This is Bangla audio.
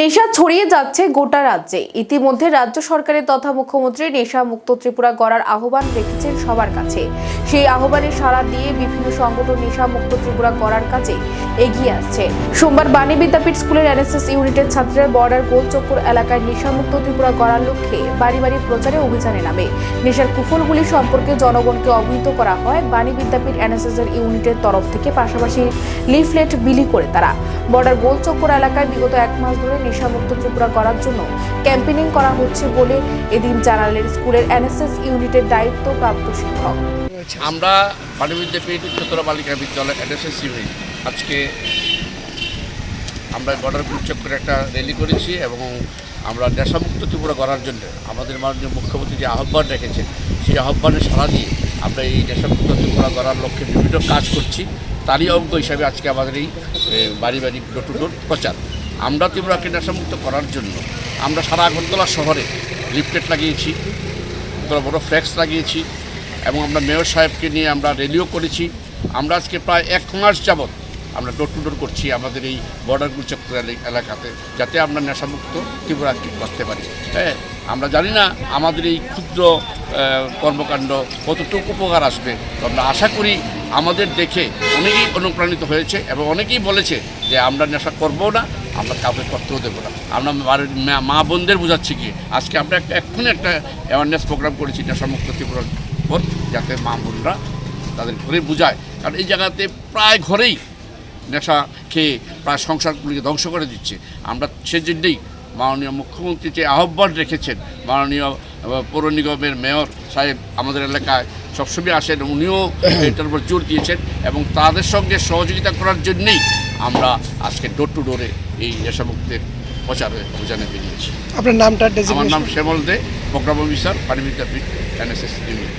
নেশা ছড়িয়ে যাচ্ছে গোটা রাজ্যে। ইতিমধ্যে রাজ্য সরকারের তথা মুখ্যমন্ত্রী নেশা মুক্ত ত্রিপুরা গড়ার আহ্বান রেখেছেন সবার কাছে। সেই আহ্বানে সাড়া দিয়ে বিভিন্ন সংগঠন নেশা মুক্ত ত্রিপুরা গড়ার কাজে এগিয়ে আসছে। সোমবার বাণী বিদ্যাপীঠ স্কুলের এনএসএস ইউনিটের ছাত্রীরা বর্ডার গোলচক্কর এলাকায় নেশা মুক্ত ত্রিপুরা গড়ার লক্ষ্যে বাড়ি বাড়ি প্রচারে অভিযানে নামে। নেশার কুফলগুলি সম্পর্কে জনগণকে অবহিত করা হয় বাণী বিদ্যাপীঠ এনএসএস এর ইউনিটের তরফ থেকে। পাশাপাশি লিফলেট বিলি করে তারা বর্ডার গোলচক্কর এলাকায় বিগত এক মাস ধরে নেশামুক্ত ত্রিপুরা করার জন্য ক্যাম্পেইনিং করা হচ্ছে বলে এদিন জানালেন স্কুলের এনএসএস ইউনিটের দায়িত্বপ্রাপ্ত শিক্ষক। আমরা বাণী বিদ্যাপীঠ উচ্চতর বালিকা বিদ্যালয় এনএসএস ইউনিট আজকে আমরা বর্ডার গোলচক্করে একটা র্যালি করেছি এবং আমরা নেশামুক্ত ত্রিপুরা করার জন্য আমাদের মাননীয় মুখ্যমন্ত্রী যে আহ্বান রেখেছেন সেই আহ্বানে সাড়া দিয়ে আমরা এই নেশামুক্ত ত্রিপুরা করার লক্ষ্যে বিভিন্ন কাজ করছি। তারই অঙ্গ হিসাবে আজকে আমাদের এই বাড়ি বাড়ি ডোর টু ডোর প্রচার। আমরা ত্রিপুরাকে নেশামুক্ত করার জন্য আমরা সারা আগরতলা শহরে লিফলেট লাগিয়েছি, বড় বড় ফ্ল্যাক্স লাগিয়েছি এবং আমরা মেয়র সাহেবকে নিয়ে আমরা র্যালিও করেছি। আমরা আজকে প্রায় এক মাস যাবৎ আমরা ডোর টু ডোর করছি আমাদের এই বর্ডার গোলচক্কর এলাকাতে, যাতে আমরা নেশামুক্ত ত্রিপুরা করতে পারি। হ্যাঁ, আমরা জানি না আমাদের এই ক্ষুদ্র কর্মকাণ্ড কতটুকু উপকার আসবে। তো আমরা আশা করি আমাদের দেখে অনেকেই অনুপ্রাণিত হয়েছে এবং অনেকেই বলেছে যে আমরা নেশা করবো না, আমরা কাউকে করতেও দেবো না। আমরা মা বোনদের বোঝাচ্ছি কি আজকে আমরা এক্ষুনি একটা অ্যাওয়ারনেস প্রোগ্রাম করেছি নেশামুক্ত ত্রিপুরার উপর, যাতে মা বোনরা তাদের ঘরে বোঝায়। কারণ এই জায়গাতে প্রায় ঘরেই নেশা খেয়ে প্রায় সংসারগুলিকে ধ্বংস করে দিচ্ছে। আমরা সেজন্যই মাননীয় মুখ্যমন্ত্রী যে আহ্বান রেখেছেন, মাননীয় পৌর নিগমের মেয়র সাহেব আমাদের এলাকায় সবসময় আসেন, উনিও এটার উপর জোর দিয়েছেন এবং তাদের সঙ্গে সহযোগিতা করার জন্যেই আমরা আজকে ডোর টু ডোরে এই নেশামুক্তের প্রচারে অভিযানে বেরিয়েছি। আপনার নামটা? আমার নাম শ্যামল দে, প্রোগ্রাম অফিসার বাণী বিদ্যাপীঠ এনএসএস ইউনিট।